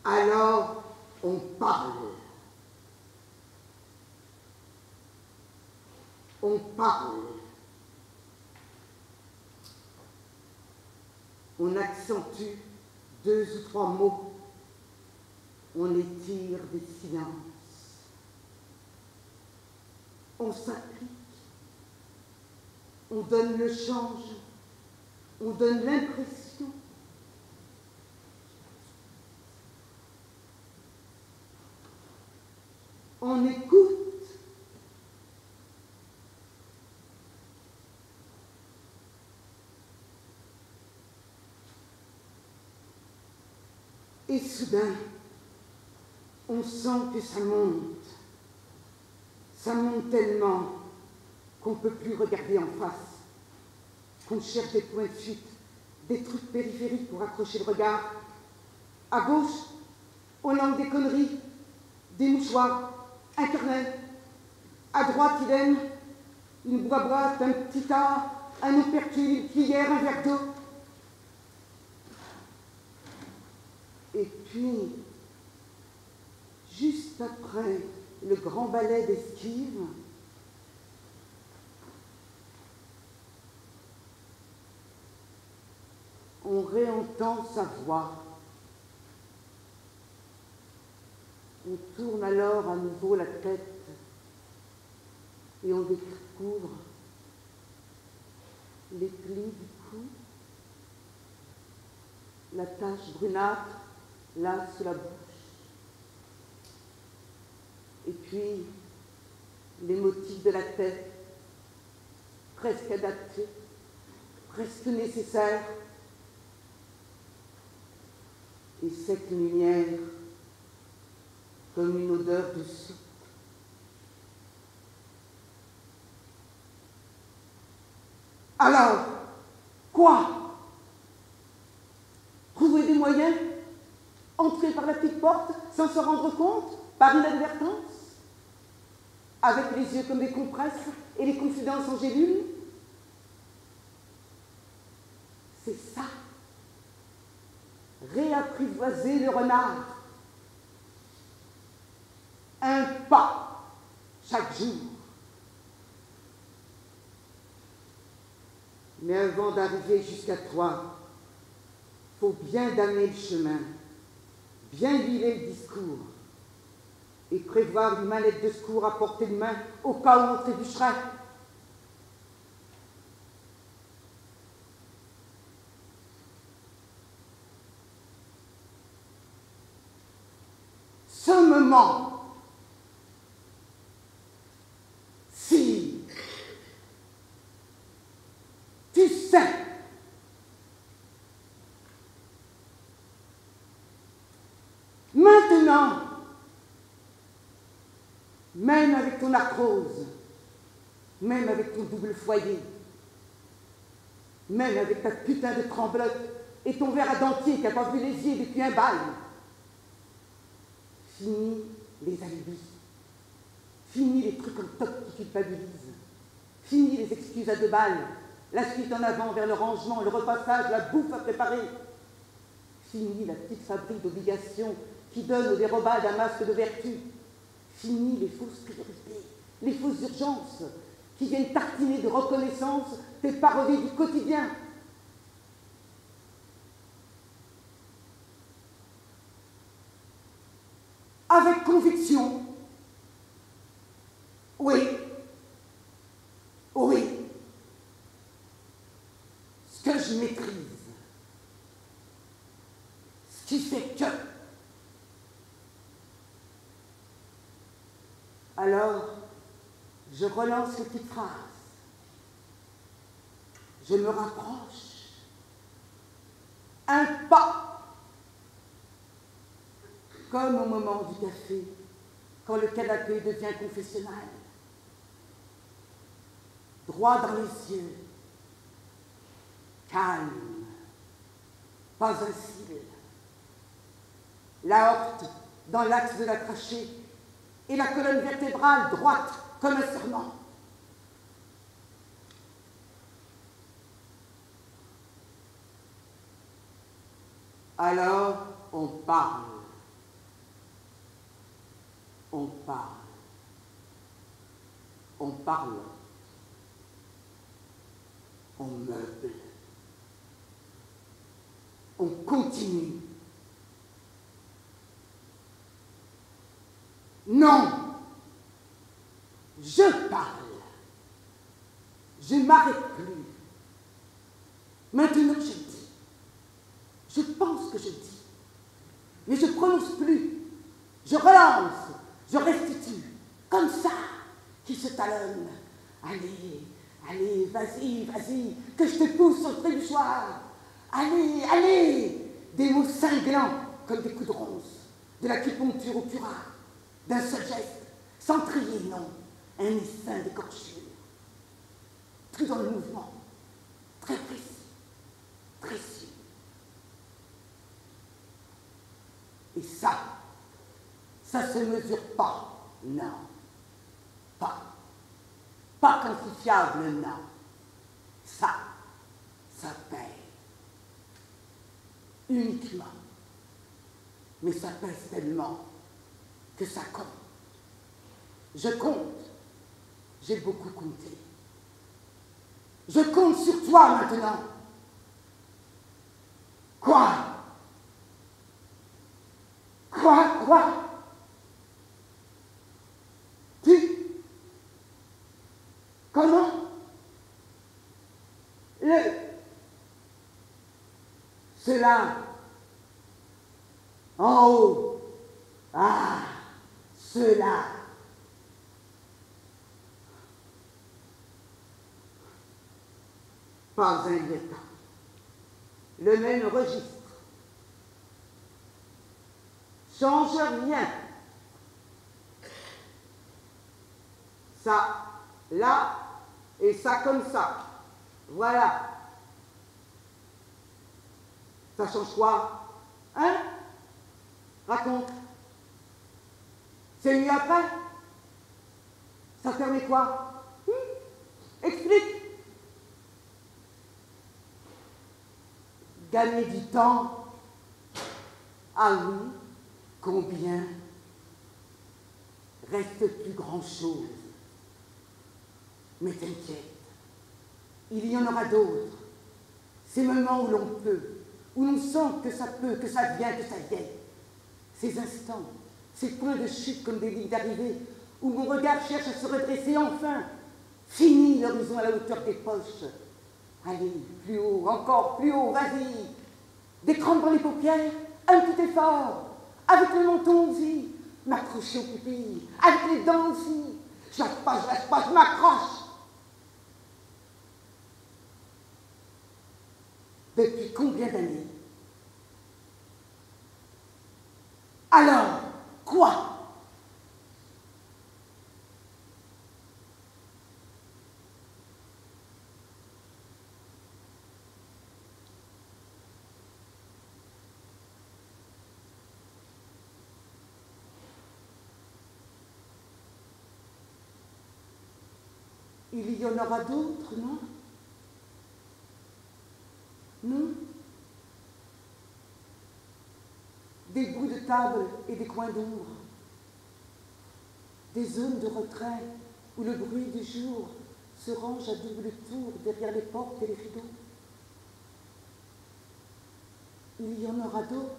Alors on parle. On parle. On accentue 2 ou 3 mots. On étire des silences. On s'implique. On donne le change. On donne l'impression. On écoute. Et soudain, on sent que ça monte. Ça monte tellement qu'on ne peut plus regarder en face, qu'on cherche des points de fuite, des trucs périphériques pour accrocher le regard. À gauche, on langue des conneries, des mouchoirs, un carnet. À droite, il aime une boîte, un petit tas, un opercule, une cuillère, un verre d'eau. Et puis, juste après le grand ballet d'esquive, on réentend sa voix. On tourne alors à nouveau la tête et on découvre les plis du cou, la tache brunâtre là sous la bouche. Et puis, les motifs de la tête, presque adaptés, presque nécessaires. Et cette lumière, comme une odeur de soupe. Alors, quoi? Trouver des moyens? Entrer par la petite porte sans se rendre compte, par inadvertance? Avec les yeux comme des compresses et les confidences en gélules? C'est ça. Réapprivoiser le renard. Un pas chaque jour. Mais avant d'arriver jusqu'à toi, faut bien damer le chemin, bien huiler le discours et prévoir une mallette de secours à portée de main au cas où on trébucherait. Ce moment, si tu sais, maintenant, même avec ton arthrose, même avec ton double foyer, même avec ta putain de tremblote et ton verre à dentier qui n'a pas vu les yeux depuis un bail, fini les alibis, fini les trucs en top qui culpabilisent, fini les excuses à 2 balles, la suite en avant vers le rangement, le repassage, la bouffe à préparer, fini la petite fabrique d'obligations qui donne au dérobage un masque de vertu, fini les fausses priorités, les fausses urgences qui viennent tartiner de reconnaissance tes parodies du quotidien. Avec conviction, oui, oui, ce que je maîtrise, ce qui fait que. Alors, je relance les petites phrases, je me rapproche, un pas, comme au moment du café, quand le canapé devient confessionnal. Droit dans les yeux, calme, pas un cil. La horte dans l'axe de la trachée et la colonne vertébrale droite comme un serment. Alors on parle. On parle. On parle. On meuble. On continue. Non, je parle. Je ne m'arrête plus. Maintenant, je dis. Je pense que je dis. Mais je ne prononce plus. Je relance. Je restitue. Comme ça, qui se talonne. Allez, allez, vas-y, vas-y, que je te pousse au trébuchoir. Allez, allez. Des mots cinglants comme des coups de ronce. De l'acupuncture au curare. D'un seul geste, sans trier, non, un essaim d'écorchure. Tout dans le mouvement, très précis, précieux. Et ça se mesure pas, non, pas quantifiable, non. Ça paye. Uniquement. Mais ça pèse tellement que ça compte. Je compte. J'ai beaucoup compté. Je compte sur toi maintenant. Quoi? Comment? Cela. En haut. Ah, cela. Pas un guettant. Le même registre. Change rien. Ça, là, et ça comme ça. Voilà. Ça change quoi? Hein? Raconte. C'est mieux après? Ça permet quoi? Explique. Gagner du temps. Ah oui, combien? Reste plus grand-chose. Mais t'inquiète, il y en aura d'autres. Ces moments où l'on peut, où l'on sent que ça peut, que ça vient, que ça vienne. Ces instants, ces points de chute comme des lignes d'arrivée, où mon regard cherche à se redresser enfin. Fini l'horizon à la hauteur des poches. Allez, plus haut, encore plus haut, vas-y. Des crampes dans les paupières, un petit effort. Avec le menton aussi, m'accrocher aux pupilles. Avec les dents aussi. Je lâche pas, je m'accroche. Depuis combien d'années? Alors, quoi? Il y en aura d'autres, non? Non? Des bouts de table et des coins d'ombre. Des zones de retrait où le bruit du jour se range à double tour derrière les portes et les rideaux. Il y en aura d'autres?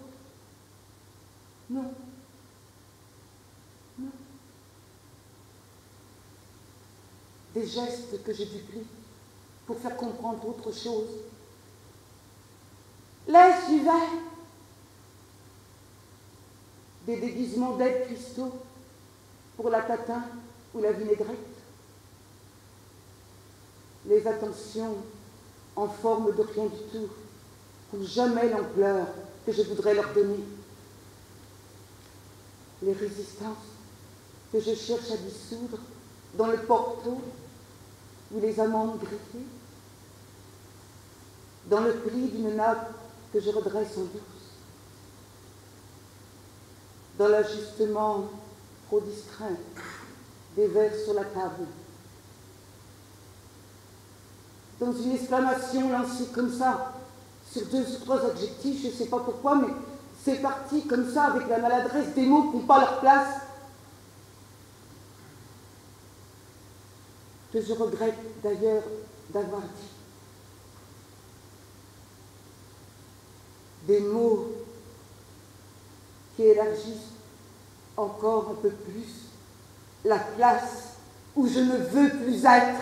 Non. Non. Des gestes que je duplie pour faire comprendre autre chose. Laisse, j'y vais. Des déguisements d'aides cristaux pour la tatin ou la vinaigrette. Les attentions en forme de rien du tout, pour jamais l'ampleur que je voudrais leur donner. Les résistances que je cherche à dissoudre dans le porto ou les amandes grillées, dans le pli d'une nappe que je redresse en douce, dans l'ajustement trop distrait des verres sur la table, dans une exclamation lancée comme ça, sur 2 ou 3 adjectifs, je ne sais pas pourquoi, mais c'est parti comme ça avec la maladresse des mots qui n'ont pas leur place. que je regrette d'ailleurs d'avoir dit. Des mots qui élargissent encore un peu plus la place où je ne veux plus être.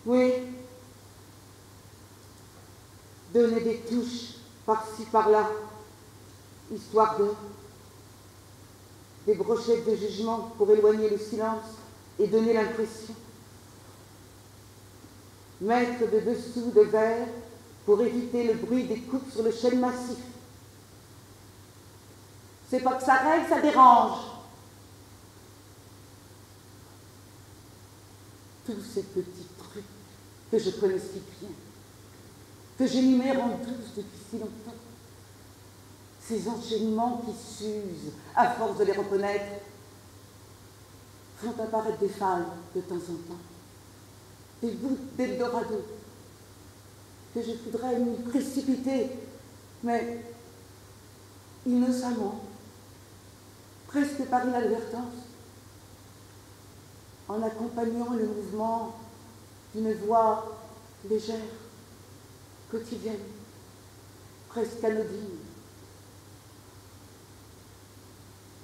Oui, donner des touches par-ci par-là, histoire de... des brochettes de jugement pour éloigner le silence et donner l'impression. Mettre de dessous de verre pour éviter le bruit des coupes sur le chêne massif. C'est pas que ça règle, ça dérange. Tous ces petits trucs que je connais si bien, que j'énumère en douce depuis si longtemps, ces enchaînements qui s'usent à force de les reconnaître, font apparaître des failles de temps en temps, des bouts d'Eldorado que je voudrais m'y précipiter, mais innocemment, presque par inadvertance, en accompagnant le mouvement d'une voix légère, quotidienne, presque anodine,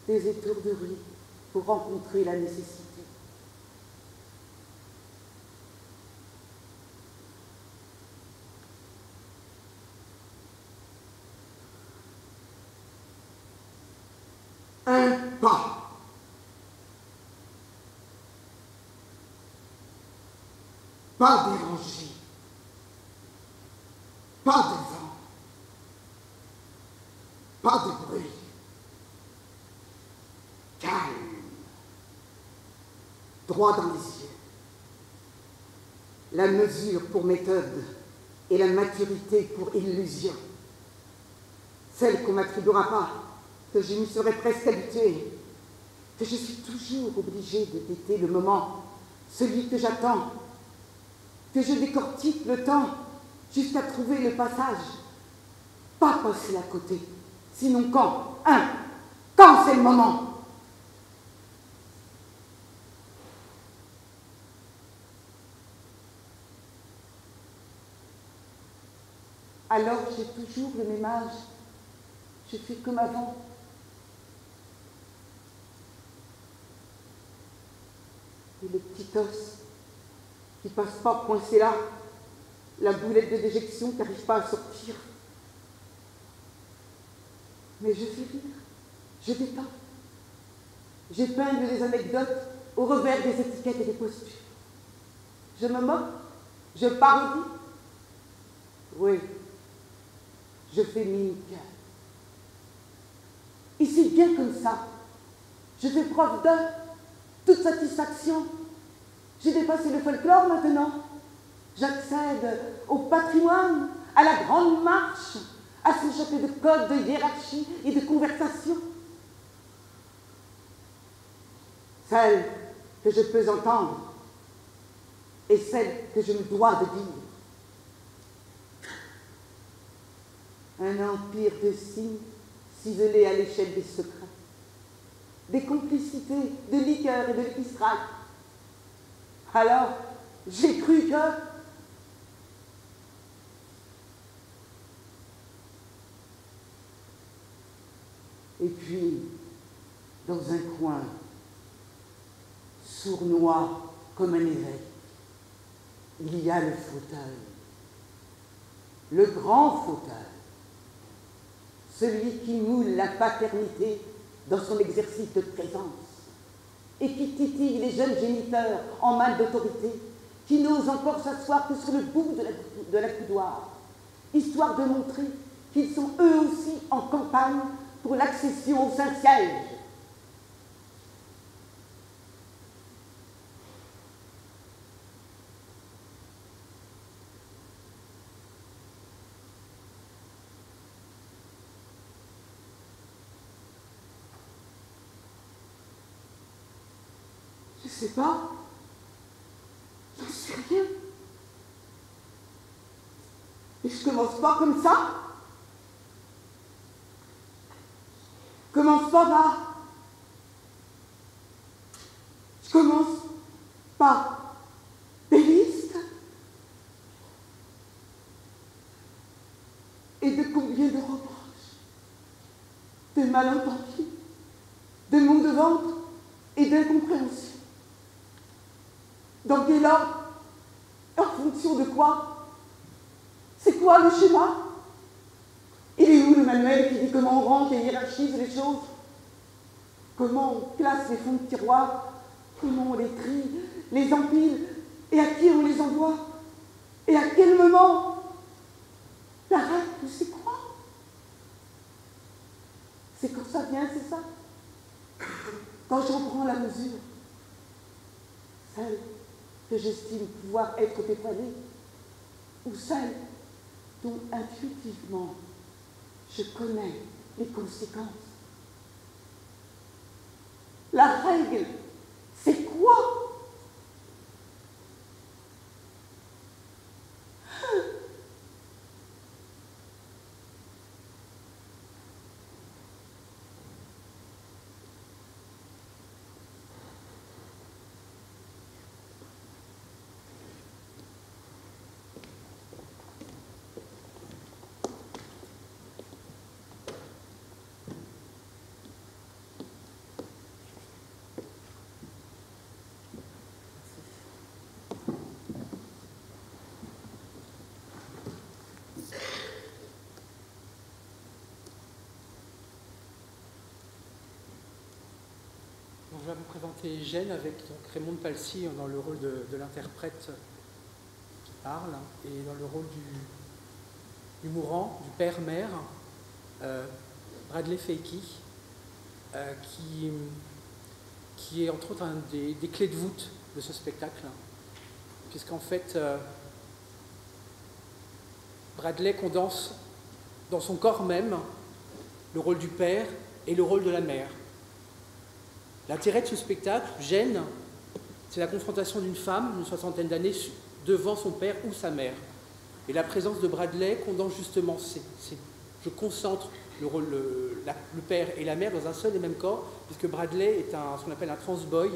des étourderies pour rencontrer la nécessité. Un pas. Pas dérangé, pas de vent, pas de bruit, calme, droit dans les yeux. La mesure pour méthode et la maturité pour illusion. Celle qu'on m'attribuera pas, que je m'y serais presque habituée, que je suis toujours obligée de guetter le moment, celui que j'attends, que je décortique le temps jusqu'à trouver le passage. Pas passer à côté, sinon quand c'est le moment. Alors j'ai toujours le même âge, je fais comme avant. Et le petit os qui passe pas coincé là, la boulette de déjection qui n'arrive pas à sortir. Mais je fais rire, je détends, j'épingle des anecdotes au revers des étiquettes et des postures. Je me moque, je parodie. Oui, je fais mimique. Et c'est bien comme ça. Je fais preuve de toute satisfaction. J'ai dépassé le folklore maintenant. J'accède au patrimoine, à la grande marche, à s'échapper de codes de hiérarchie et de conversation. Celle que je peux entendre et celle que je me dois de dire. Un empire de signes ciselés à l'échelle des secrets, des complicités de liqueurs et de lipistrailles. Alors, j'ai cru que... Et puis, dans un coin, sournois comme un évêque, il y a le fauteuil, le grand fauteuil, celui qui moule la paternité dans son exercice de présence et qui titille les jeunes géniteurs en mal d'autorité, qui n'osent encore s'asseoir que sur le bout de la coudoir, histoire de montrer qu'ils sont eux aussi en campagne pour l'accession au Saint-Siège. Je sais pas, j'en sais rien. Et je commence pas comme ça. Je commence pas par... Je commence par des listes. Et de combien de reproches, de malentendus, de maux de ventre et d'incompréhension. Dans quel ordre? En fonction de quoi? C'est quoi le schéma? Il est où le manuel qui dit comment on range et hiérarchise les choses? Comment on classe les fonds de tiroir? Comment on les trie, les empile? Et à qui on les envoie? Et à quel moment? La règle, c'est quoi? C'est quand ça vient, c'est ça? Quand j'en prends la mesure, celle que j'estime pouvoir être dévoilée, ou celle dont intuitivement je connais les conséquences. La règle, c'est quoi? Je vais vous présenter Gênes avec donc, Raymond Palcy dans le rôle de l'interprète qui parle et dans le rôle du mourant, du père-mère, Bradley Feiki, qui est entre autres un des clés de voûte de ce spectacle, puisqu'en fait Bradley condense dans son corps même le rôle du père et le rôle de la mère. L'intérêt de ce spectacle, Gênes, c'est la confrontation d'une femme d'une soixantaine d'années devant son père ou sa mère. Et la présence de Bradley condense justement, je concentre le père et la mère dans un seul et même corps, puisque Bradley est ce qu'on appelle un transboy,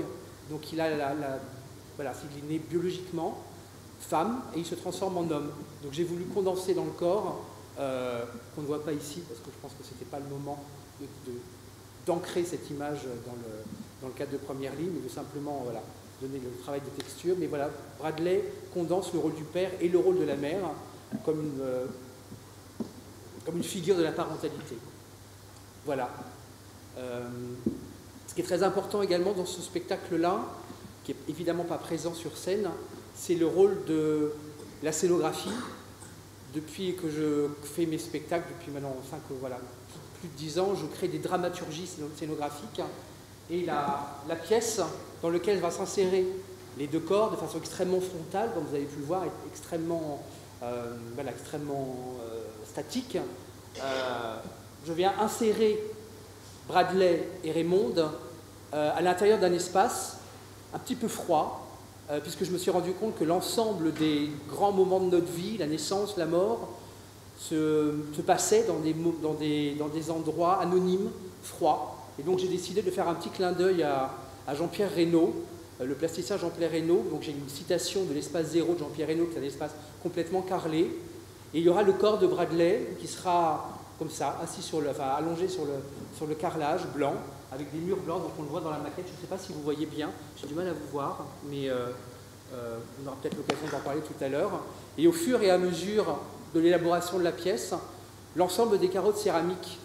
donc il a voilà, il est né biologiquement femme et il se transforme en homme. Donc j'ai voulu condenser dans le corps, qu'on ne voit pas ici, parce que je pense que ce n'était pas le moment d'ancrer cette image dans le cadre de première ligne, mais de simplement voilà, donner le travail de texture. Mais voilà, Bradley condense le rôle du père et le rôle de la mère comme une figure de la parentalité. Voilà. Ce qui est très important également dans ce spectacle-là, qui n'est évidemment pas présent sur scène, c'est le rôle de la scénographie. Depuis que je fais mes spectacles, depuis maintenant plus de 10 ans, je crée des dramaturgies scénographiques et la pièce dans laquelle va s'insérer les deux corps de façon extrêmement frontale, comme vous avez pu le voir, extrêmement statique. Je viens insérer Bradley et Raymond à l'intérieur d'un espace un petit peu froid, puisque je me suis rendu compte que l'ensemble des grands moments de notre vie, la naissance, la mort, se passait dans des endroits anonymes, froids. Et donc j'ai décidé de faire un petit clin d'œil à Jean-Pierre Reynaud, le plasticien Jean-Pierre Reynaud. Donc j'ai une citation de l'espace zéro de Jean-Pierre Reynaud, qui est un espace complètement carrelé. Et il y aura le corps de Bradley qui sera comme ça, allongé sur le carrelage blanc, avec des murs blancs, donc on le voit dans la maquette. Je ne sais pas si vous voyez bien, j'ai du mal à vous voir, mais on aura peut-être l'occasion d'en parler tout à l'heure. Et au fur et à mesure de l'élaboration de la pièce, l'ensemble des carreaux de céramique